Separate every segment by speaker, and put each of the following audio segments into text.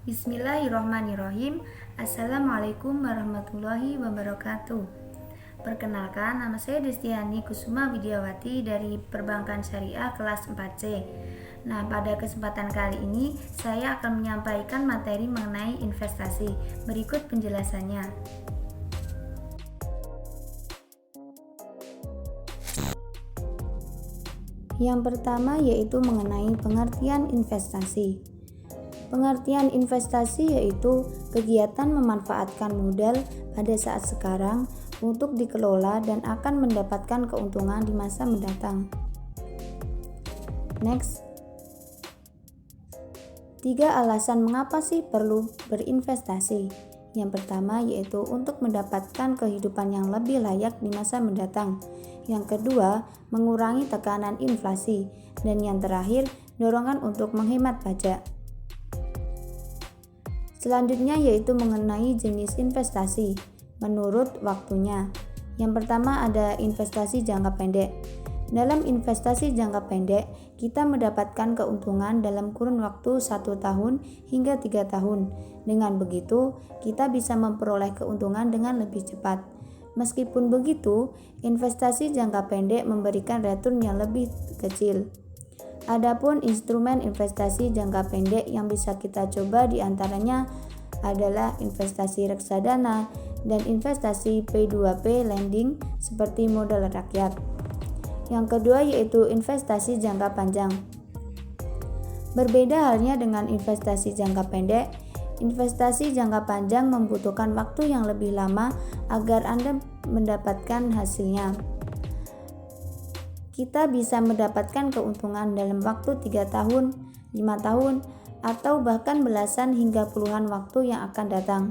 Speaker 1: Bismillahirrohmanirrohim. Assalamualaikum warahmatullahi wabarakatuh. Perkenalkan, nama saya Destiani Kusuma Widiawati dari Perbankan Syariah kelas 4C. Nah, pada kesempatan kali ini saya akan menyampaikan materi mengenai investasi. Berikut penjelasannya. Yang pertama yaitu mengenai pengertian investasi. Pengertian investasi yaitu kegiatan memanfaatkan modal pada saat sekarang untuk dikelola dan akan mendapatkan keuntungan di masa mendatang. Next. 3 alasan mengapa sih perlu berinvestasi. Yang pertama yaitu untuk mendapatkan kehidupan yang lebih layak di masa mendatang. Yang kedua, mengurangi tekanan inflasi. Dan yang terakhir, dorongan untuk menghemat pajak. Selanjutnya yaitu mengenai jenis investasi menurut waktunya. Yang pertama ada investasi jangka pendek. Dalam investasi jangka pendek, kita mendapatkan keuntungan dalam kurun waktu 1 tahun hingga 3 tahun. Dengan begitu, kita bisa memperoleh keuntungan dengan lebih cepat. Meskipun begitu, investasi jangka pendek memberikan return yang lebih kecil. Adapun instrumen investasi jangka pendek yang bisa kita coba diantaranya adalah investasi reksadana dan investasi P2P lending seperti modal rakyat. Yang kedua yaitu investasi jangka panjang. Berbeda halnya dengan investasi jangka pendek, investasi jangka panjang membutuhkan waktu yang lebih lama agar Anda mendapatkan hasilnya. Kita bisa mendapatkan keuntungan dalam waktu 3 tahun, 5 tahun, atau bahkan belasan hingga puluhan waktu yang akan datang.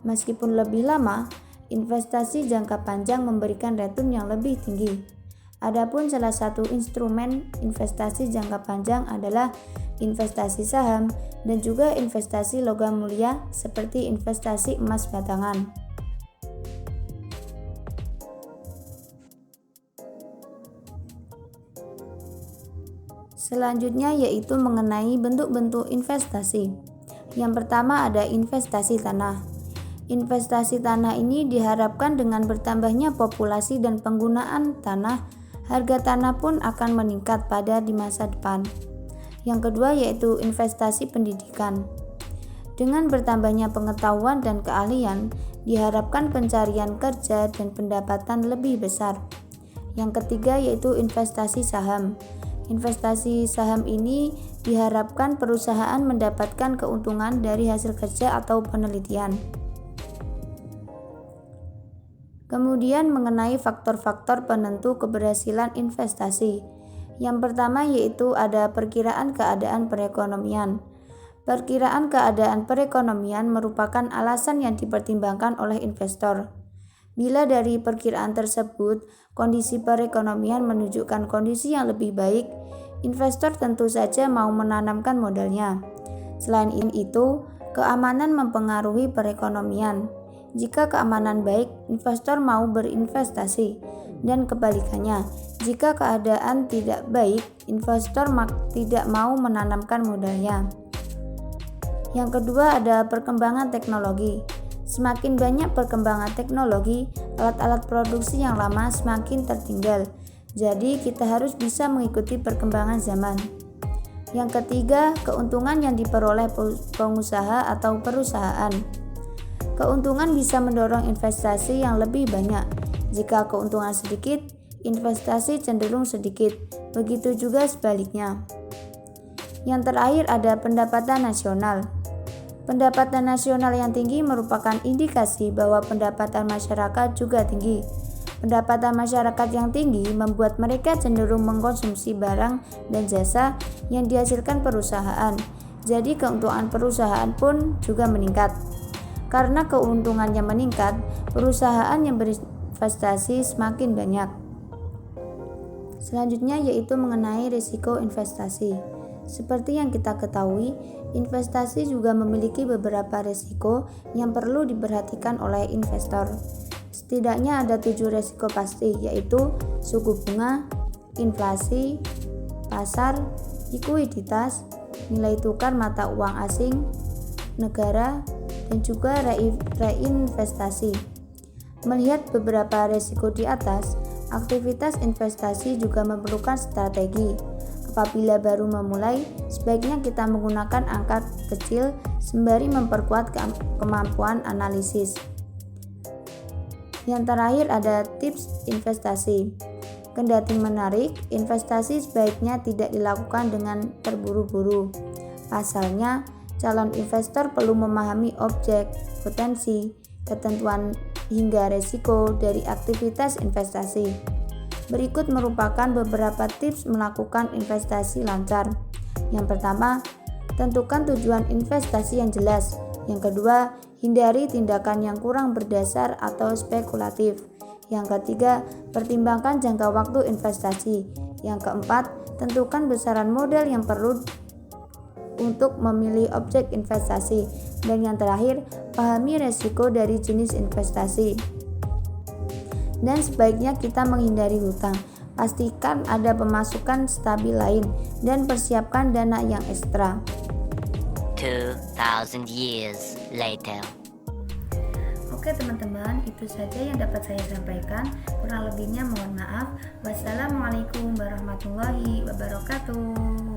Speaker 1: Meskipun lebih lama, investasi jangka panjang memberikan return yang lebih tinggi. Adapun salah satu instrumen investasi jangka panjang adalah investasi saham dan juga investasi logam mulia seperti investasi emas batangan. Selanjutnya yaitu mengenai bentuk-bentuk investasi. Yang pertama ada investasi tanah. Investasi tanah ini diharapkan dengan bertambahnya populasi dan penggunaan tanah, harga tanah pun akan meningkat di masa depan. Yang kedua yaitu investasi pendidikan. Dengan bertambahnya pengetahuan dan keahlian, diharapkan pencarian kerja dan pendapatan lebih besar. Yang ketiga yaitu investasi saham. Investasi saham ini diharapkan perusahaan mendapatkan keuntungan dari hasil kerja atau penelitian. Kemudian mengenai faktor-faktor penentu keberhasilan investasi. Yang pertama yaitu ada perkiraan keadaan perekonomian. Perkiraan keadaan perekonomian merupakan alasan yang dipertimbangkan oleh investor. Bila dari perkiraan tersebut, kondisi perekonomian menunjukkan kondisi yang lebih baik, investor tentu saja mau menanamkan modalnya. Selain itu, keamanan mempengaruhi perekonomian. Jika keamanan baik, investor mau berinvestasi. Dan kebalikannya, jika keadaan tidak baik, investor tidak mau menanamkan modalnya. Yang kedua ada perkembangan teknologi. Semakin banyak perkembangan teknologi, alat-alat produksi yang lama semakin tertinggal. Jadi kita harus bisa mengikuti perkembangan zaman. Yang ketiga, keuntungan yang diperoleh pengusaha atau perusahaan. Keuntungan bisa mendorong investasi yang lebih banyak. Jika keuntungan sedikit, investasi cenderung sedikit. Begitu juga sebaliknya. Yang terakhir ada pendapatan nasional. Pendapatan nasional yang tinggi merupakan indikasi bahwa pendapatan masyarakat juga tinggi. Pendapatan masyarakat yang tinggi membuat mereka cenderung mengkonsumsi barang dan jasa yang dihasilkan perusahaan. Jadi keuntungan perusahaan pun juga meningkat. Karena keuntungannya meningkat, perusahaan yang berinvestasi semakin banyak. Selanjutnya yaitu mengenai risiko investasi. Seperti yang kita ketahui, investasi juga memiliki beberapa risiko yang perlu diperhatikan oleh investor. Setidaknya ada 7 risiko pasti, yaitu suku bunga, inflasi, pasar, likuiditas, nilai tukar mata uang asing, negara, dan juga reinvestasi. Melihat beberapa risiko di atas, aktivitas investasi juga memerlukan strategi. Apabila baru memulai, sebaiknya kita menggunakan angka kecil sembari memperkuat kemampuan analisis. Yang terakhir ada tips investasi. Kendati menarik, investasi sebaiknya tidak dilakukan dengan terburu-buru. Pasalnya, calon investor perlu memahami objek, potensi, ketentuan hingga risiko dari aktivitas investasi. Berikut merupakan beberapa tips melakukan investasi lancar. Yang pertama, tentukan tujuan investasi yang jelas. Yang kedua, hindari tindakan yang kurang berdasar atau spekulatif. Yang ketiga, pertimbangkan jangka waktu investasi. Yang keempat, tentukan besaran modal yang perlu untuk memilih objek investasi. Dan yang terakhir, pahami resiko dari jenis investasi. Dan sebaiknya kita menghindari hutang. Pastikan ada pemasukan stabil lain dan persiapkan dana yang ekstra.
Speaker 2: 2000 years later.
Speaker 1: Oke teman-teman, itu saja yang dapat saya sampaikan. Kurang lebihnya mohon maaf. Wassalamualaikum warahmatullahi wabarakatuh.